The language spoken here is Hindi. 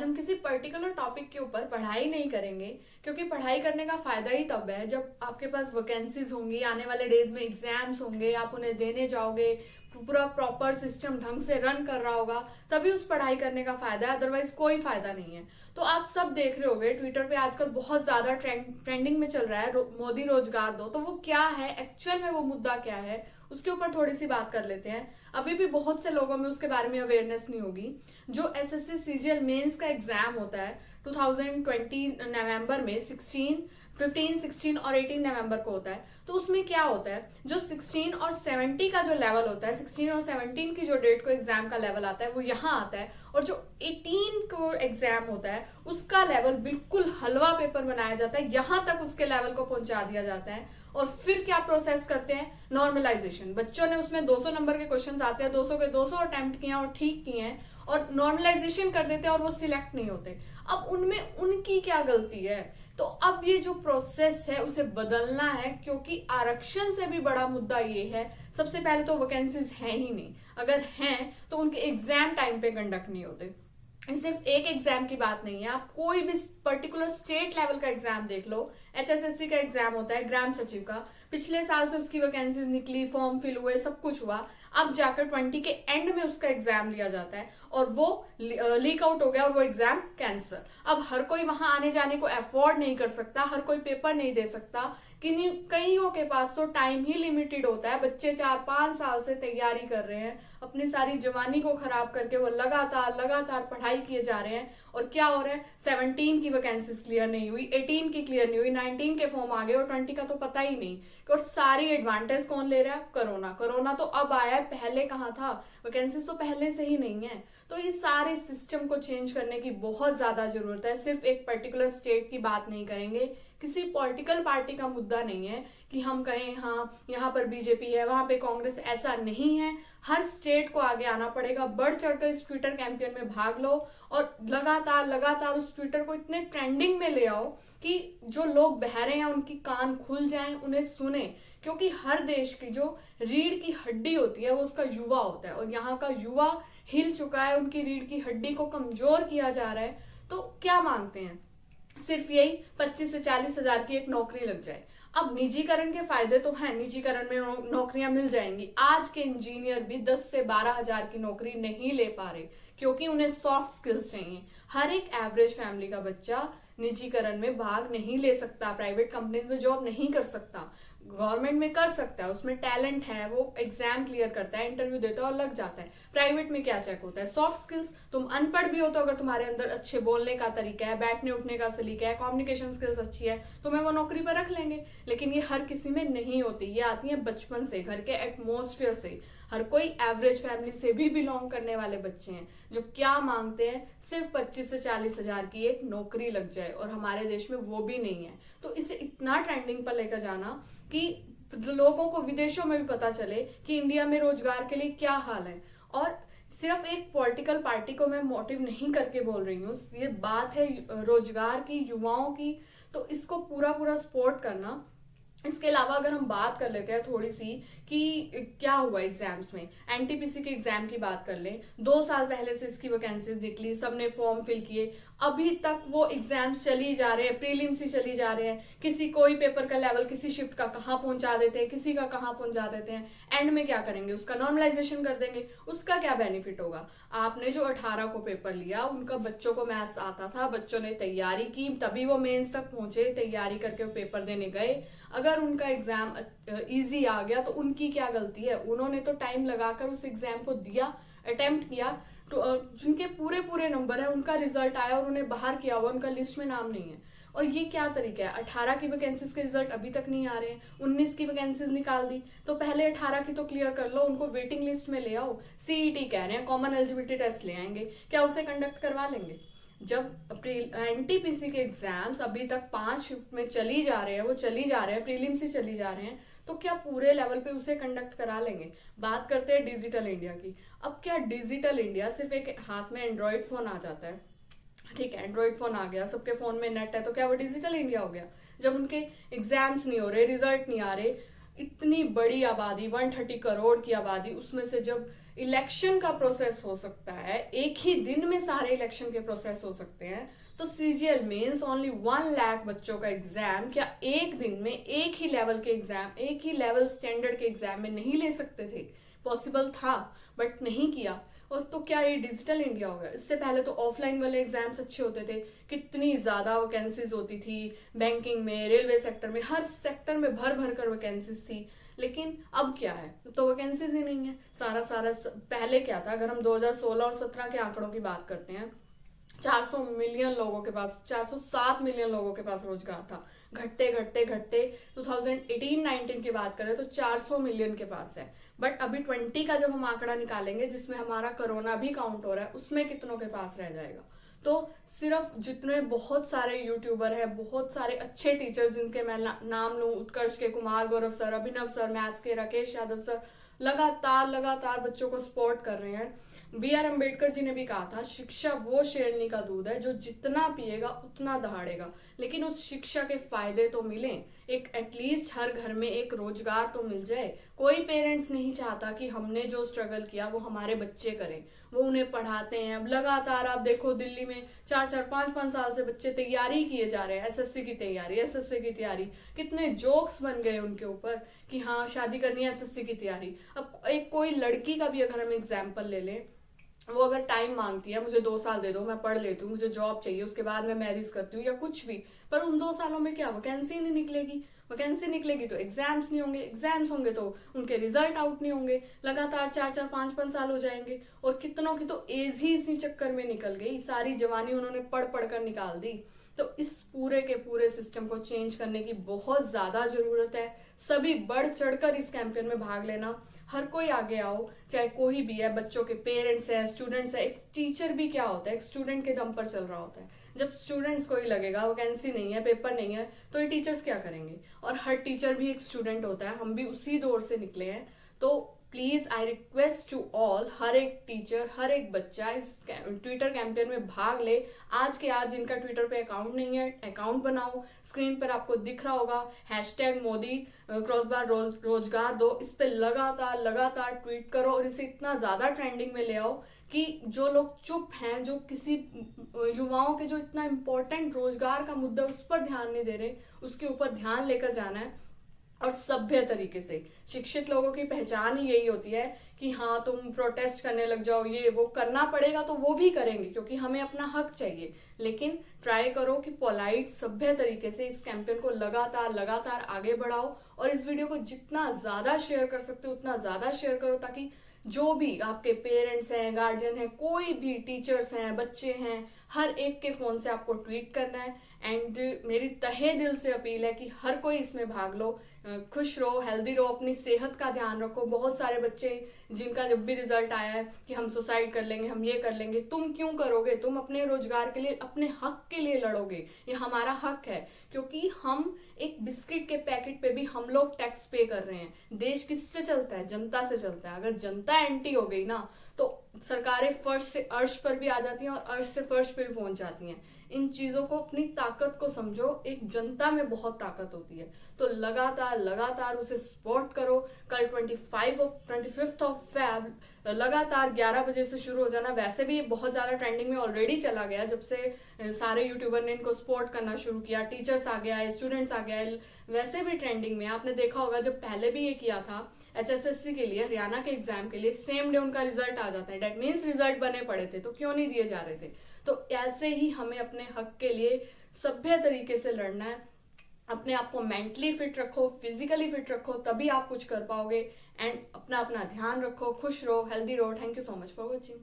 आज हम किसी पर्टिकुलर टॉपिक के ऊपर पढ़ाई नहीं करेंगे, क्योंकि पढ़ाई करने का फायदा ही तब है जब आपके पास वैकेंसीज होंगी, आने वाले डेज में एग्जाम्स होंगे, आप उन्हें देने जाओगे, पूरा प्रॉपर सिस्टम ढंग से रन कर रहा होगा, तभी उस पढ़ाई करने का फायदा है, अदरवाइज कोई फायदा नहीं है। तो आप सब देख रहे होंगे ट्विटर पे आजकल बहुत ज्यादा ट्रेंडिंग में चल रहा है मोदी रोजगार दो। तो वो क्या है एक्चुअल में, वो मुद्दा क्या है, उसके ऊपर थोड़ी सी बात कर लेते हैं। अभी भी बहुत से लोगों में उसके बारे में अवेयरनेस नहीं होगी। जो एसएससी सीजीएल मेंस का एग्जाम होता है 2020 नवंबर में 15, 16 और 18 नवंबर को होता है। तो उसमें क्या होता है, जो 16 और 70 का जो लेवल होता है, 16 और 17 की जो डेट को एग्जाम का लेवल आता है वो यहाँ आता है, और जो 18 को एग्जाम होता है उसका लेवल बिल्कुल हलवा पेपर बनाया जाता है, यहाँ तक उसके लेवल को पहुंचा दिया जाता है। और फिर क्या प्रोसेस करते हैं, नॉर्मलाइजेशन। बच्चों ने उसमें 200 नंबर के क्वेश्चंस आते हैं, 200 के 200 अटेम्प्ट किए और ठीक किए हैं, और नॉर्मलाइजेशन कर देते हैं और वो सिलेक्ट नहीं होते। अब उनमें उनकी क्या गलती है? तो अब ये जो प्रोसेस है उसे बदलना है, क्योंकि आरक्षण से भी बड़ा मुद्दा ये है। सबसे पहले तो वैकेंसीज है ही नहीं, अगर हैं तो उनके एग्जाम टाइम पे कंडक्ट नहीं होते। सिर्फ एक एग्जाम की बात नहीं है, आप कोई भी पर्टिकुलर स्टेट लेवल का एग्जाम देख लो। एचएसएससी का एग्जाम होता है ग्राम सचिव का, पिछले साल से उसकी वैकेंसीज निकली, फॉर्म फिल हुए, सब कुछ हुआ। अब जाकर 20 के एंड में उसका एग्जाम लिया जाता है और वो लीक आउट हो गया और वो एग्जाम कैंसर। अब हर कोई वहां आने जाने को अफोर्ड नहीं कर सकता, हर कोई पेपर नहीं दे सकता। कईयों के पास तो टाइम ही लिमिटेड होता है। बच्चे 4-5 साल से तैयारी कर रहे हैं, अपनी सारी जवानी को खराब करके वो लगातार लगातार पढ़ाई किए जा रहे हैं, और क्या हो रहा है, 17 की वैकेंसीज क्लियर नहीं हुई, 18 की क्लियर नहीं हुई, 19 के फॉर्म आ गए और 20 का तो पता ही नहीं। और सारी एडवांटेज कौन ले रहा है, कोरोना। कोरोना तो अब आया है, पहले कहाँ था, वैकेंसीज तो पहले से ही नहीं है। तो ये सारे सिस्टम को चेंज करने की बहुत ज्यादा जरूरत है। सिर्फ एक पर्टिकुलर स्टेट की बात नहीं करेंगे, किसी पॉलिटिकल पार्टी का मुद्दा नहीं है कि हम कहें हाँ यहाँ पर बीजेपी है, वहां पे कांग्रेस, ऐसा नहीं है। हर स्टेट को आगे आना पड़ेगा, बढ़ चढ़कर इस ट्विटर कैंपेन में भाग लो और लगातार लगातार उस ट्विटर को इतने ट्रेंडिंग में ले आओ कि जो लोग बहरे हैं उनकी कान खुल जाएं, उन्हें सुने। क्योंकि हर देश की जो रीढ़ की हड्डी होती है वो उसका युवा होता है, और यहाँ का युवा हिल चुका है, उनकी रीढ़ की हड्डी को कमजोर किया जा रहा है। तो क्या मांगते हैं, सिर्फ यही 25 से 40 हजार की एक नौकरी लग जाए। अब निजीकरण के फायदे तो हैं, निजीकरण में नौकरियां मिल जाएंगी। आज के इंजीनियर भी 10 से 12 हजार की नौकरी नहीं ले पा रहे, क्योंकि उन्हें सॉफ्ट स्किल्स चाहिए। हर एक एवरेज फैमिली का बच्चा निजीकरण में भाग नहीं ले सकता, प्राइवेट कंपनीज में जॉब नहीं कर सकता। गवर्नमेंट में कर सकता है, उसमें टैलेंट है, वो एग्जाम क्लियर करता है, इंटरव्यू देता है और लग जाता है। प्राइवेट में क्या चेक होता है, सॉफ्ट स्किल्स। तुम अनपढ़ भी हो तो अगर तुम्हारे अंदर अच्छे बोलने का तरीका है, बैठने उठने का सलीका है, कम्युनिकेशन स्किल्स अच्छी है, तुम्हें वो नौकरी पर रख लेंगे। लेकिन ये हर किसी में नहीं होती, ये आती है बचपन से, घर के एटमोस्फेयर से। हर कोई एवरेज फैमिली से भी बिलोंग करने वाले बच्चे हैं जो क्या मांगते हैं, सिर्फ 25 से 40 हजार की एक नौकरी लग जाए, और हमारे देश में वो भी नहीं है। तो इसे इतना ट्रेंडिंग पर लेकर जाना कि लोगों को विदेशों में भी पता चले कि इंडिया में रोजगार के लिए क्या हाल है। और सिर्फ एक पॉलिटिकल पार्टी को मैं मोटिव नहीं करके बोल रही हूँ, ये बात है रोजगार की, युवाओं की। तो इसको पूरा पूरा सपोर्ट करना। इसके अलावा अगर हम बात कर लेते हैं थोड़ी सी कि क्या हुआ एग्जाम्स में, एनटीपीसी के एग्जाम की बात कर लें। 2 साल पहले से इसकी वैकेंसीज निकली, सबने फॉर्म फिल किए, अभी तक वो एग्जाम्स चली जा रहे हैं, प्रीलिम्स ही चली जा रहे हैं। किसी कोई पेपर का लेवल किसी शिफ्ट का कहाँ पहुंचा देते हैं, किसी का कहाँ पहुंचा देते हैं। एंड में क्या करेंगे, उसका नॉर्मलाइजेशन कर देंगे। उसका क्या बेनिफिट होगा? आपने जो 18 को पेपर लिया, उनका बच्चों को मैथ्स आता था, बच्चों ने तैयारी की, तभी वो मेंस तक पहुंचे, तैयारी करके वो पेपर देने गए। अगर उनका एग्जाम इजी आ गया तो उनकी क्या गलती है? उन्होंने तो टाइम लगाकर उस एग्जाम को दिया, अटेम्प्ट किया। तो जिनके पूरे पूरे नंबर है उनका रिजल्ट आया और उन्हें बाहर किया हुआ, उनका लिस्ट में नाम नहीं है। और ये क्या तरीका है? 18 की वैकेंसीज के रिजल्ट अभी तक नहीं आ रहे हैं, 19 की वैकेंसीज निकाल दी, तो पहले 18 की तो क्लियर कर लो, उनको वेटिंग लिस्ट में ले आओ। सीईटी कह रहे हैं, कॉमन एलिजिबिलिटी टेस्ट ले आएंगे, क्या उसे कंडक्ट करवा लेंगे? जब एनटीपीसी के एग्जाम्स अभी तक 5 शिफ्ट में चली जा रहे हैं, वो चली जा रहे हैं, प्रीलिम्स ही चली जा रहे हैं, तो क्या पूरे लेवल पे उसे कंडक्ट करा लेंगे? बात करते हैं डिजिटल इंडिया की। अब क्या डिजिटल इंडिया सिर्फ एक हाथ में एंड्रॉइड फोन आ जाता है? ठीक है, एंड्रॉइड फोन आ गया, सबके फोन में नेट है, तो क्या वो डिजिटल इंडिया हो गया? जब उनके एग्जाम्स नहीं हो रहे, रिजल्ट नहीं आ रहे, इतनी बड़ी आबादी, 130 करोड़ की आबादी, उसमें से जब इलेक्शन का प्रोसेस हो सकता है, एक ही दिन में सारे इलेक्शन के प्रोसेस हो सकते हैं, तो सीजीएल मेंस ओनली 1 लाख बच्चों का एग्जाम क्या एक दिन में एक ही लेवल के एग्जाम, एक ही लेवल स्टैंडर्ड के एग्जाम में नहीं ले सकते थे? पॉसिबल था बट नहीं किया। और तो क्या ये डिजिटल इंडिया हो गया? इससे पहले तो ऑफलाइन वाले एग्जाम्स अच्छे होते थे, कितनी ज्यादा वैकेंसीज होती थी, बैंकिंग में, रेलवे सेक्टर में, हर सेक्टर में भर भर कर वैकेंसीज थी। लेकिन अब क्या है, तो वैकेंसीज ही नहीं है। पहले क्या था, अगर हम 2016 और 17 के आंकड़ों की बात करते हैं, 400 मिलियन लोगों के पास, 407 मिलियन लोगों के पास रोजगार था। घटते घटते घटते 2018-19 की बात करें तो 400 मिलियन के पास है। बट अभी 20 का जब हम आंकड़ा निकालेंगे, जिसमें हमारा कोरोना भी काउंट हो रहा है, उसमें कितनों के पास रह जाएगा? तो सिर्फ जितने बहुत सारे यूट्यूबर हैं, बहुत सारे अच्छे टीचर्स जिनके मैं नाम लूं, उत्कर्ष के कुमार, गौरव सर, अभिनव सर, मैथ्स के राकेश यादव सर, लगातार लगातार बच्चों को सपोर्ट कर रहे हैं। बी.आर. अम्बेडकर जी ने भी कहा था, शिक्षा वो शेरनी का दूध है जो जितना पिएगा उतना दहाड़ेगा। लेकिन उस शिक्षा के फायदे तो मिले, एक एटलीस्ट हर घर में एक रोजगार तो मिल जाए। कोई पेरेंट्स नहीं चाहता कि हमने जो स्ट्रगल किया वो हमारे बच्चे करें, वो उन्हें पढ़ाते हैं। अब लगातार आप देखो, दिल्ली में 4-4, 5-5 साल से बच्चे तैयारी किए जा रहे हैं, एसएससी की तैयारी, एसएससी की तैयारी। कितने जोक्स बन गए उनके ऊपर कि हाँ शादी करनी है, एसएससी की तैयारी। अब एक कोई लड़की का भी अगर हम एग्जाम्पल ले लें, वो अगर टाइम मांगती है, मुझे 2 साल दे दो, मैं पढ़ लेती हूँ, मुझे जॉब चाहिए, उसके बाद मैं मैरिज करती हूँ या कुछ भी, पर उन 2 सालों में क्या वैकेंसी नहीं निकलेगी? वैकेंसी निकलेगी तो एग्जाम्स नहीं होंगे, एग्जाम्स होंगे तो उनके रिजल्ट आउट नहीं होंगे, लगातार 4-4, 5-5 साल हो जाएंगे। और कितनों की तो एज ही इसी चक्कर में निकल गई, सारी जवानी उन्होंने पढ़ पढ़ कर निकाल दी। तो इस पूरे के पूरे सिस्टम को चेंज करने की बहुत ज्यादा जरूरत है। सभी बढ़ चढ़कर इस कैंपेन में भाग लेना, हर कोई आगे आओ, चाहे कोई भी है, बच्चों के पेरेंट्स है, स्टूडेंट्स है। एक टीचर भी क्या होता है, एक स्टूडेंट के दम पर चल रहा होता है। जब स्टूडेंट्स को ही लगेगा वैकेंसी नहीं है, पेपर नहीं है, तो ये टीचर्स क्या करेंगे? और हर टीचर भी एक स्टूडेंट होता है, हम भी उसी दौर से निकले हैं। तो please I request to all, हर एक टीचर, हर एक बच्चा इस ट्विटर कैंपेन में भाग ले। आज के आज जिनका ट्विटर पे अकाउंट नहीं है, अकाउंट बनाओ। स्क्रीन पर आपको दिख रहा होगा #मोदी रोजगार दो, इस पे लगातार लगातार ट्वीट करो और इसे इतना ज्यादा ट्रेंडिंग में ले आओ कि जो लोग चुप हैं, जो किसी युवाओं के जो इतना इंपॉर्टेंट रोजगार का मुद्दा उस पर ध्यान नहीं दे रहे, उसके ऊपर ध्यान लेकर जाना है। और सभ्य तरीके से, शिक्षित लोगों की पहचान ही यही होती है कि हाँ तुम प्रोटेस्ट करने लग जाओ, ये वो करना पड़ेगा तो वो भी करेंगे क्योंकि हमें अपना हक चाहिए। लेकिन ट्राई करो कि पोलाइट सभ्य तरीके से इस कैंपेन को लगातार लगातार आगे बढ़ाओ। और इस वीडियो को जितना ज्यादा शेयर कर सकते हो उतना ज्यादा शेयर करो, ताकि जो भी आपके पेरेंट्स हैं, गार्जियन हैं, कोई भी टीचर्स हैं, बच्चे हैं, हर एक के फोन से आपको ट्वीट करना है। एंड मेरी तहे दिल से अपील है कि हर कोई इसमें भाग लो, खुश रहो, हेल्दी रहो, अपनी सेहत का ध्यान रखो। बहुत सारे बच्चे जिनका जब भी रिजल्ट आया है कि हम सुसाइड कर लेंगे, हम ये कर लेंगे, तुम क्यों करोगे? तुम अपने रोजगार के लिए, अपने हक के लिए लड़ोगे, ये हमारा हक है। क्योंकि हम एक बिस्किट के पैकेट पे भी हम लोग टैक्स पे कर रहे हैं। देश किससे चलता है? जनता से चलता है। अगर जनता एंटी हो गई ना तो सरकारें फर्श से अर्श पर भी आ जाती हैं और अर्श से फर्श पे भी पहुंच जाती हैं। इन चीजों को, अपनी ताकत को समझो, एक जनता में बहुत ताकत होती है। तो लगातार लगातार उसे सपोर्ट करो। कल 25th ऑफ फेब लगातार 11 बजे से शुरू हो जाना। वैसे भी बहुत ज्यादा ट्रेंडिंग में ऑलरेडी चला गया, जब से सारे यूट्यूबर ने इनको सपोर्ट करना शुरू किया, टीचर्स आ गया, स्टूडेंट्स आ गया, वैसे भी ट्रेंडिंग में। आपने देखा होगा जब पहले भी ये किया था HSSC के लिए, हरियाणा के एग्जाम के लिए, सेम डे उनका रिजल्ट आ जाता है। डेट मीन्स रिजल्ट बने पड़े थे तो क्यों नहीं दिए जा रहे थे? तो ऐसे ही हमें अपने हक के लिए सभ्य तरीके से लड़ना है। अपने आप को मेंटली फिट रखो, फिजिकली फिट रखो, तभी आप कुछ कर पाओगे। एंड अपना अपना ध्यान रखो, खुश रहो, हेल्दी रहो। Thank you so much for watching.